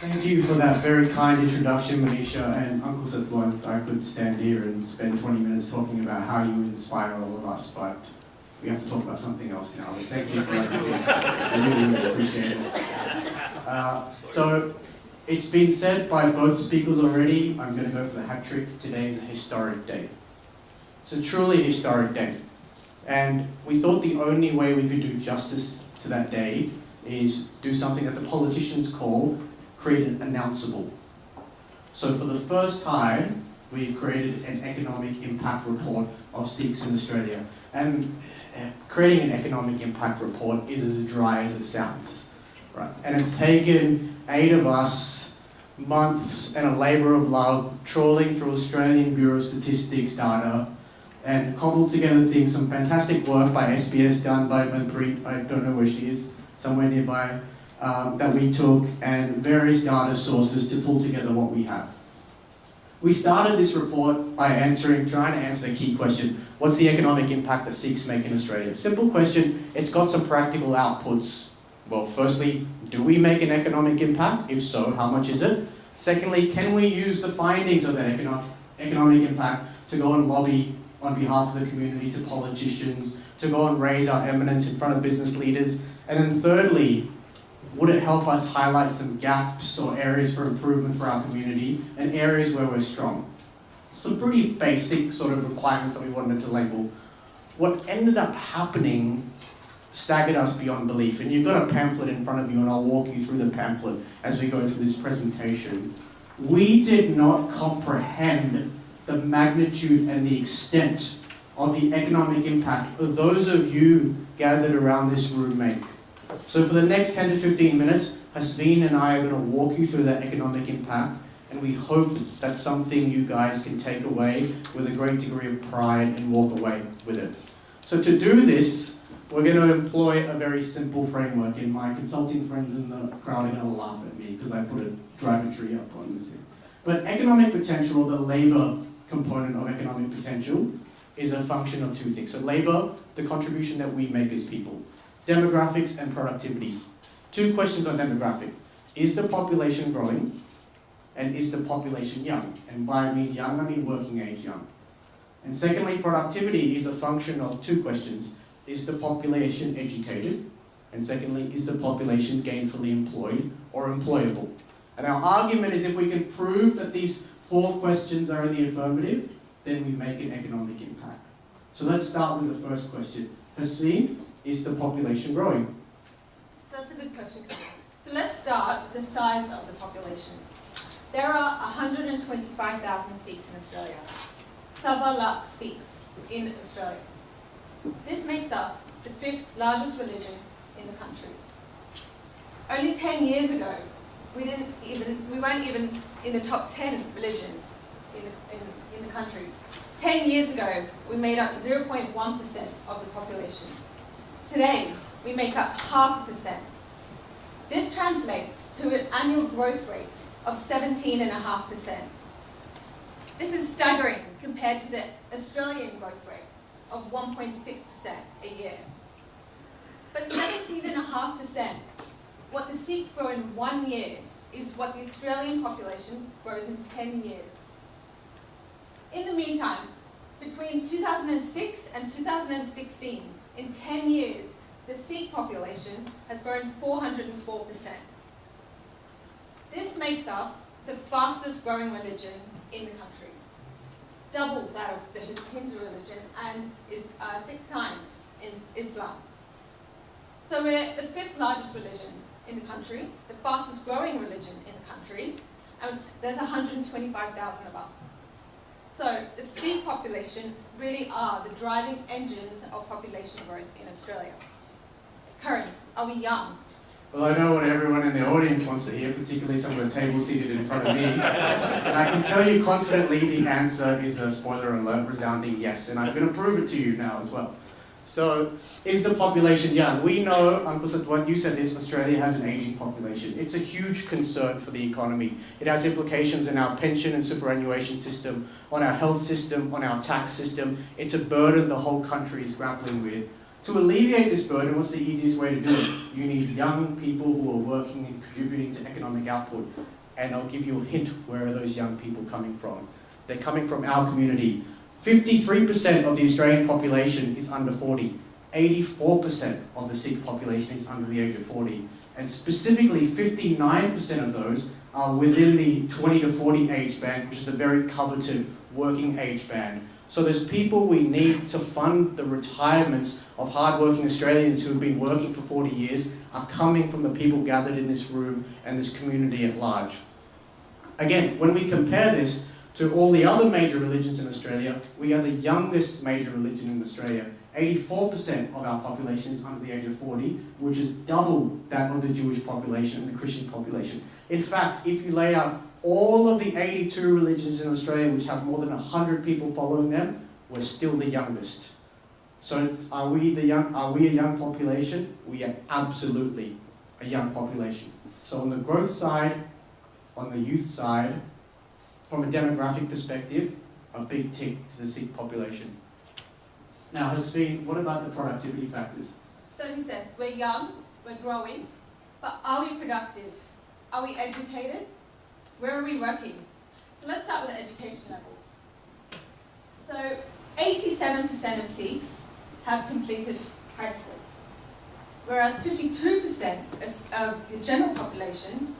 Thank you for that very kind introduction, Manisha and Uncle Satwan. I could stand here and spend 20 minutes talking about how you inspire all of us, but we have to talk about something else now. But thank you for everything. I really, really appreciate it. So it's been said by both speakers already. I'm going to go for the hat trick. Today is a historic day. It's a truly historic day. And we thought the only way we could do justice to that day is do something that the politicians call create an announceable. So for the first time, we created an economic impact report of Sikhs in Australia. And creating an economic impact report is as dry as it sounds, right? And it's taken 8 of us months and a labour of love trawling through Australian Bureau of Statistics data and cobbled together things, some fantastic work by SBS done by Manpreet, I don't know where she is, somewhere nearby, that we took, and various data sources to pull together what we have. We started this report by trying to answer the key question: what's the economic impact that Sikhs make in Australia? Simple question, it's got some practical outputs. Well, firstly, do we make an economic impact? If so, how much is it? Secondly, can we use the findings of that economic impact to go and lobby on behalf of the community to politicians, to go and raise our eminence in front of business leaders? And then thirdly, would it help us highlight some gaps or areas for improvement for our community and areas where we're strong? Some pretty basic sort of requirements that we wanted to label. What ended up happening staggered us beyond belief. And you've got a pamphlet in front of you, and I'll walk you through the pamphlet as we go through this presentation. We did not comprehend the magnitude and the extent of the economic impact that those of you gathered around this room make. So for the next 10 to 15 minutes, Hasveen and I are going to walk you through that economic impact, and we hope that's something you guys can take away with a great degree of pride and walk away with it. So to do this, we're going to employ a very simple framework, and my consulting friends in the crowd are going to laugh at me because I put a dragontree up on this thing. But economic potential, or the labour component of economic potential, is a function of 2 things. So labour, the contribution that we make as people. Demographics and productivity. 2 questions on demographic. Is the population growing? And is the population young? And by I mean young, I mean working age young. And secondly, productivity is a function of 2 questions. Is the population educated? And secondly, is the population gainfully employed or employable? And our argument is if we can prove that these 4 questions are in the affirmative, then we make an economic impact. So let's start with the first question. Hasveen, is the population growing? So that's a good question, Karan. So let's start with the size of the population. There are 125,000 Sikhs in Australia. Sava lakh Sikhs in Australia. This makes us the 5th largest religion in the country. Only 10 years ago, we weren't even in the top 10 religions in the country. 10 years ago, we made up 0.1% of the population. Today, we make up 0.5%. This translates to an annual growth rate of 17.5%. This is staggering compared to the Australian growth rate of 1.6% a year. But 17.5%, what the Sikhs grow in 1 year, is what the Australian population grows in 10 years. In the meantime, between 2006 and 2016, in 10 years, the Sikh population has grown 404%. This makes us the fastest growing religion in the country, double that of the Hindu religion, and is 6 times in Islam. So we're the 5th largest religion in the country, the fastest growing religion in the country, and there's 125,000 of us. So the Sikh population really are the driving engines of population growth in Australia. Karan, are we young? Well, I know what everyone in the audience wants to hear, particularly some of the tables seated in front of me. And I can tell you confidently the answer is a spoiler alert, resounding yes. And I'm going to prove it to you now as well. So, is the population young? We know, Uncle Satwan, you said this, Australia has an aging population. It's a huge concern for the economy. It has implications in our pension and superannuation system, on our health system, on our tax system. It's a burden the whole country is grappling with. To alleviate this burden, what's the easiest way to do it? You need young people who are working and contributing to economic output. And I'll give you a hint, where are those young people coming from? They're coming from our community. 53% of the Australian population is under 40. 84% of the Sikh population is under the age of 40. And specifically, 59% of those are within the 20 to 40 age band, which is a very coveted working age band. So there's people we need to fund the retirements of hardworking Australians who have been working for 40 years are coming from the people gathered in this room and this community at large. Again, when we compare this to all the other major religions in Australia, we are the youngest major religion in Australia. 84% of our population is under the age of 40, which is double that of the Jewish population and the Christian population. In fact, if you lay out all of the 82 religions in Australia, which have more than 100 people following them, we're still the youngest. So are we a young population? We are absolutely a young population. So on the growth side, on the youth side, from a demographic perspective, a big tick to the Sikh population. Now, Hasveen, what about the productivity factors? So as you said, we're young, we're growing, but are we productive? Are we educated? Where are we working? So let's start with the education levels. So 87% of Sikhs have completed high school, whereas 52% of the general population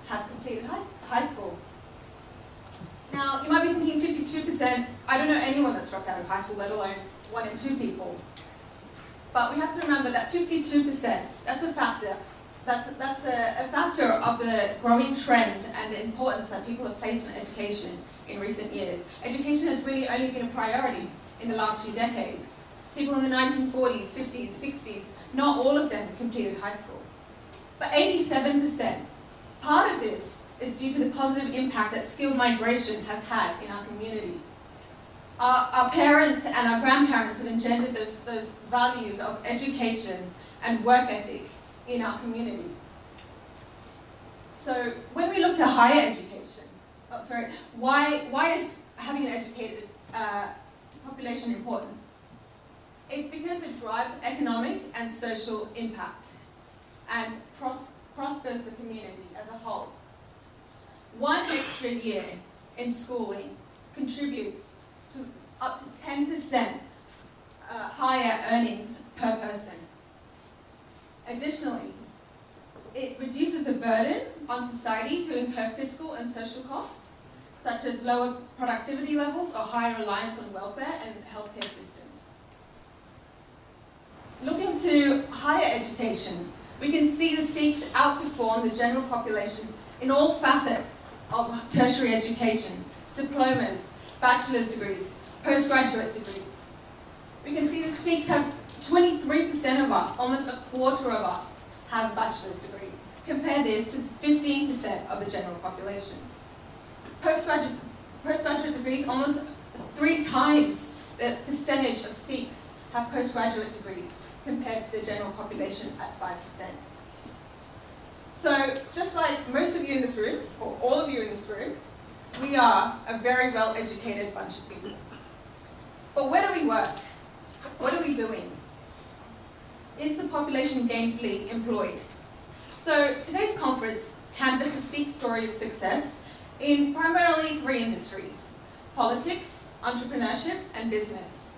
have completed high school. Now, you might be thinking 52%, I don't know anyone that's dropped out of high school, let alone 1 in 2 people. But we have to remember that 52%, that's a factor. That's a factor of the growing trend and the importance that people have placed on education in recent years. Education has really only been a priority in the last few decades. People in the 1940s, 50s, 60s, not all of them completed high school. But 87%, part of this is due to the positive impact that skilled migration has had in our community. Our parents and our grandparents have engendered those values of education and work ethic in our community. So when we look to higher education, why is having an educated population important? It's because it drives economic and social impact and prospers the community as a whole. 1 extra year in schooling contributes to up to 10% higher earnings per person. Additionally, it reduces the burden on society to incur fiscal and social costs, such as lower productivity levels or higher reliance on welfare and healthcare systems. Looking to higher education, we can see the Sikhs outperform the general population in all facets of tertiary education, diplomas, bachelor's degrees, postgraduate degrees. We can see the Sikhs have 23% of us, almost a quarter of us, have a bachelor's degree. Compare this to 15% of the general population. Postgraduate degrees, almost 3 times the percentage of Sikhs have postgraduate degrees compared to the general population at 5%. So, just like most of you in this room, or all of you in this room, we are a very well-educated bunch of people. But where do we work? What are we doing? Is the population gainfully employed? So today's conference canvasses a Sikh story of success in primarily 3 industries: politics, entrepreneurship, and business.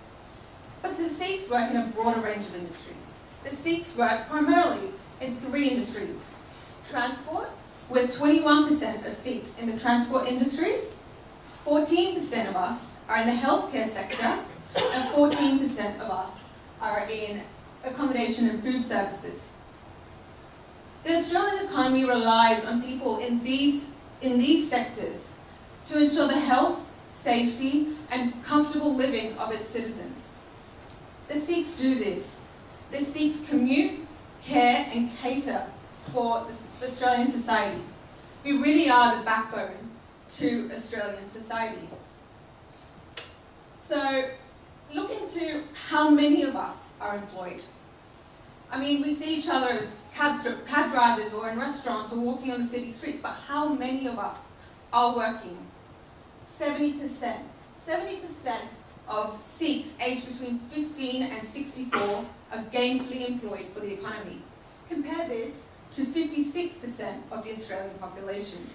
But the Sikhs work in a broader range of industries. The Sikhs work primarily in 3 industries: transport, with 21% of Sikhs in the transport industry, 14% of us are in the healthcare sector, and 14% of us are in accommodation and food services. The Australian economy relies on people in these sectors to ensure the health, safety, and comfortable living of its citizens. The Sikhs do this. The Sikhs commute, care, and cater for the Australian society. We really are the backbone to Australian society. So, look into how many of us are employed. I mean, we see each other as cab drivers or in restaurants or walking on the city streets, but how many of us are working? 70%. 70% of Sikhs aged between 15 and 64 are gainfully employed for the economy. Compare this to 56% of the Australian population.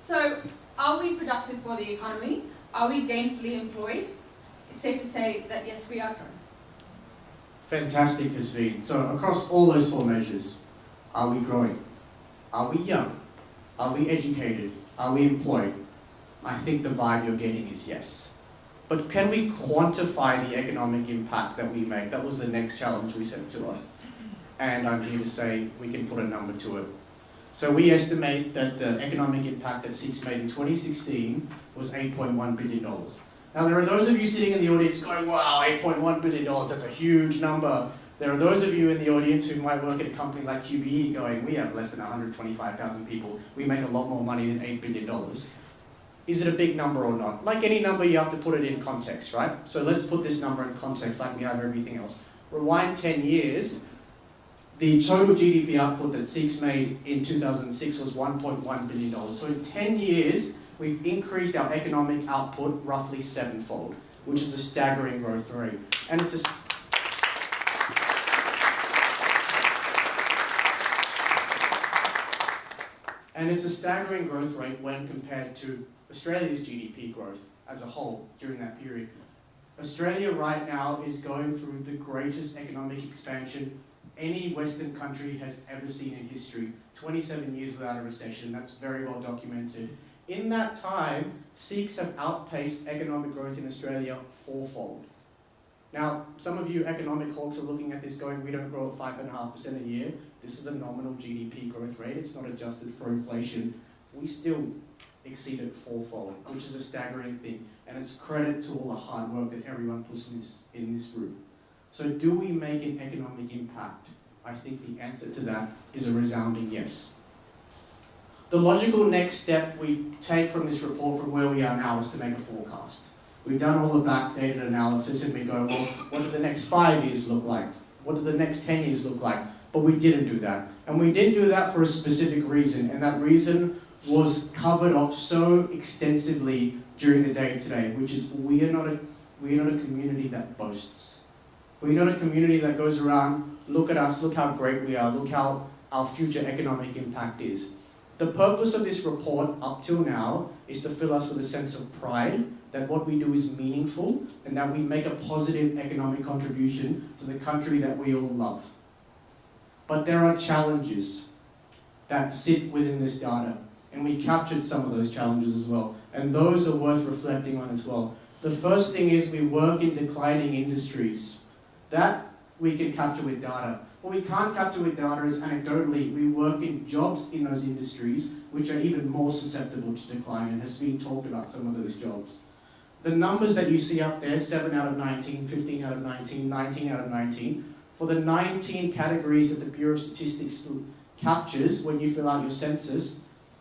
So, are we productive for the economy? Are we gainfully employed? It's safe to say that yes, we are. Fantastic, Hasveen. So across all those four measures, are we growing? Are we young? Are we educated? Are we employed? I think the vibe you're getting is yes. But can we quantify the economic impact that we make? That was the next challenge we set to us. And I'm here to say we can put a number to it. So we estimate that the economic impact that SIX made in 2016 was $8.1 billion. Now there are those of you sitting in the audience going, wow, $8.1 billion, that's a huge number. There are those of you in the audience who might work at a company like QBE going, we have less than 125,000 people, we make a lot more money than $8 billion. Is it a big number or not? Like any number, you have to put it in context, right? So let's put this number in context like we have everything else. Rewind 10 years, the total GDP output that SIX made in 2006 was $1.1 billion. So in 10 years, we've increased our economic output roughly 7-fold, which is a staggering growth rate. And it's a staggering growth rate when compared to Australia's GDP growth as a whole during that period. Australia right now is going through the greatest economic expansion any Western country has ever seen in history. 27 years without a recession, that's very well documented. In that time, SIX have outpaced economic growth in Australia 4-fold. Now, some of you economic hawks are looking at this going, we don't grow at 5.5% a year. This is a nominal GDP growth rate. It's not adjusted for inflation. We still exceeded 4-fold, which is a staggering thing. And it's credit to all the hard work that everyone puts in this room. So do we make an economic impact? I think the answer to that is a resounding yes. The logical next step we take from this report from where we are now is to make a forecast. We've done all the backdated analysis and we go, well, what do the next 5 years look like? What do the next 10 years look like? But we didn't do that. And we didn't do that for a specific reason. And that reason was covered off so extensively during the day today, which is we are not a community that boasts. We're not a community that goes around, look at us, look how great we are, look how our future economic impact is. The purpose of this report up till now is to fill us with a sense of pride that what we do is meaningful and that we make a positive economic contribution to the country that we all love. But there are challenges that sit within this data, and we captured some of those challenges as well, and those are worth reflecting on as well. The first thing is we work in declining industries. That we can capture with data. What we can't capture with data is anecdotally, we work in jobs in those industries which are even more susceptible to decline, and has been talked about some of those jobs. The numbers that you see up there, 7 out of 19, 15 out of 19, 19 out of 19, for the 19 categories that the Bureau of Statistics captures when you fill out your census,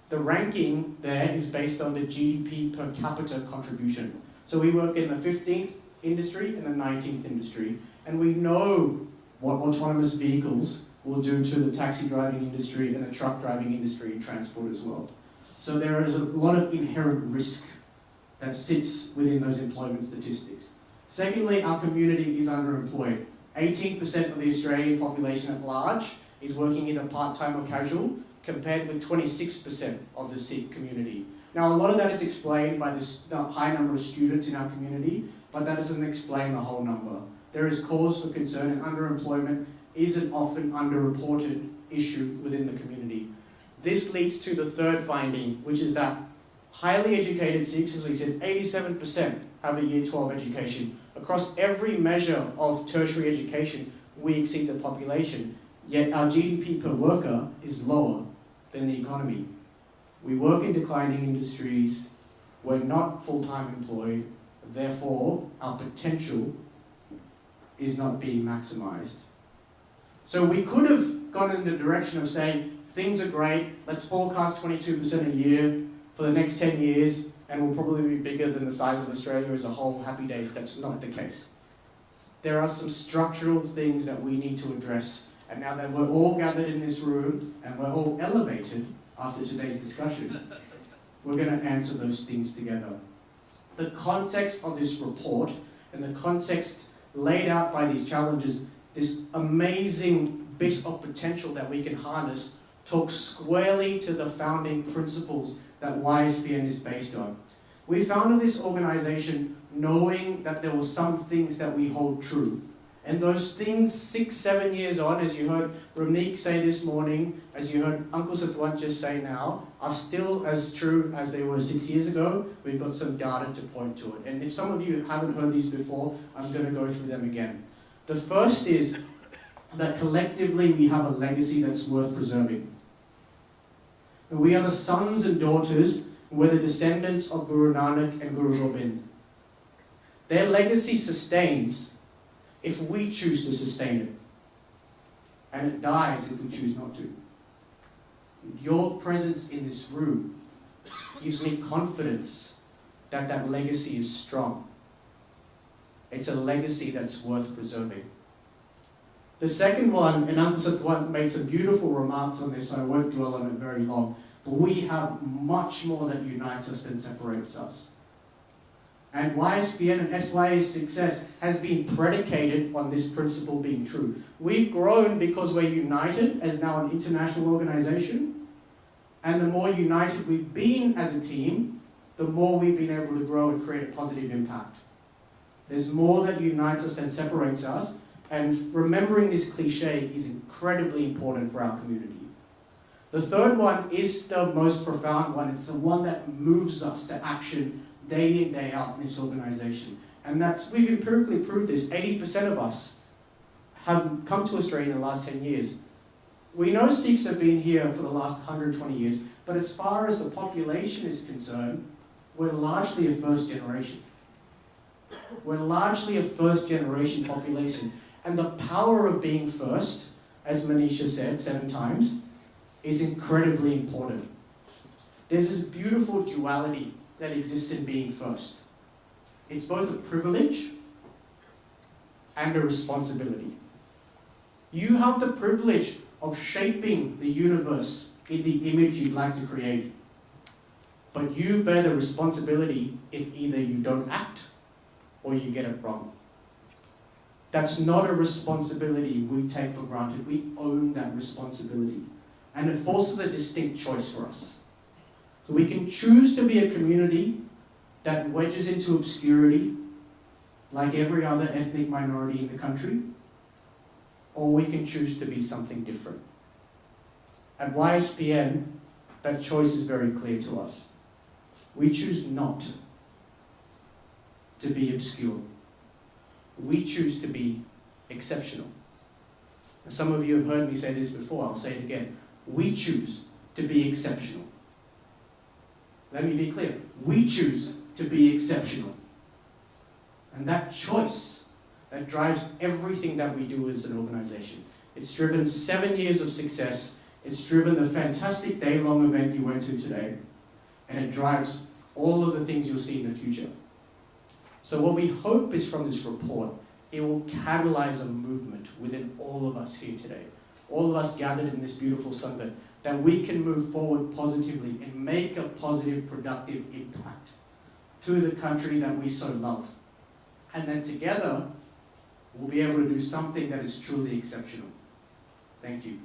the ranking there is based on the GDP per capita contribution. So we work in the 15th industry and the 19th industry, and we know what autonomous vehicles will do to the taxi driving industry and the truck driving industry and transport as well. So there is a lot of inherent risk that sits within those employment statistics. Secondly, our community is underemployed. 18% of the Australian population at large is working either part-time or casual, compared with 26% of the SIG community. Now, a lot of that is explained by the high number of students in our community, but that doesn't explain the whole number. There is cause for concern, and underemployment is an often underreported issue within the community. This leads to the third finding, which is that highly educated SIGs, as we said, 87% have a Year 12 education. Across every measure of tertiary education, we exceed the population, yet our GDP per worker is lower than the economy. We work in declining industries, we're not full-time employed, therefore our potential is not being maximized. So we could have gone in the direction of saying, things are great, let's forecast 22% a year for the next 10 years, and we'll probably be bigger than the size of Australia as a whole. Happy days. That's not the case. There are some structural things that we need to address, and now that we're all gathered in this room and we're all elevated after today's discussion, we're going to answer those things together. The context of this report and the context laid out by these challenges this amazing bit of potential that we can harness, talks squarely to the founding principles that YSPN is based on. We founded this organization knowing that there were some things that we hold true. And those things 6, 7 years on, as you heard Ramneek say this morning, as you heard Uncle Satwant just say now, are still as true as they were 6 years ago. We've got some data to point to it. And if some of you haven't heard these before, I'm going to go through them again. The first is that collectively we have a legacy that's worth preserving. And we are the sons and daughters, we're the descendants of Guru Nanak and Guru Gobind. Their legacy sustains if we choose to sustain it. And it dies if we choose not to. Your presence in this room gives me confidence that that legacy is strong. It's a legacy that's worth preserving. The second one, and Uncle Satwant made some beautiful remarks on this, so I won't dwell on it very long, but we have much more that unites us than separates us. And YSPN and SYA's success has been predicated on this principle being true. We've grown because we're united as now an international organization. And the more united we've been as a team, the more we've been able to grow and create a positive impact. There's more that unites us than separates us. And remembering this cliche is incredibly important for our community. The third one is the most profound one. It's the one that moves us to action day in, day out in this organization. And we've empirically proved this. 80% of us have come to Australia in the last 10 years. We know Sikhs have been here for the last 120 years, but as far as the population is concerned, we're largely a first generation. We're largely a first generation population. And the power of being first, as Manisha said 7 times, is incredibly important. There's this beautiful duality that exists in being first. It's both a privilege and a responsibility. You have the privilege of shaping the universe in the image you'd like to create. But you bear the responsibility if either you don't act or you get it wrong. That's not a responsibility we take for granted. We own that responsibility. And it forces a distinct choice for us. So we can choose to be a community that wedges into obscurity, like every other ethnic minority in the country, or we can choose to be something different. At YSPN, that choice is very clear to us. We choose not to be obscure. We choose to be exceptional. And some of you have heard me say this before, I'll say it again. We choose to be exceptional. Let me be clear. We choose to be exceptional. And that choice, that drives everything that we do as an organization. It's driven 7 years of success. It's driven the fantastic day-long event you went to today. And it drives all of the things you'll see in the future. So what we hope is from this report, it will catalyze a movement within all of us here today. All of us gathered in this beautiful Sunday, that we can move forward positively and make a positive, productive impact to the country that we so love. And then together, we'll be able to do something that is truly exceptional. Thank you.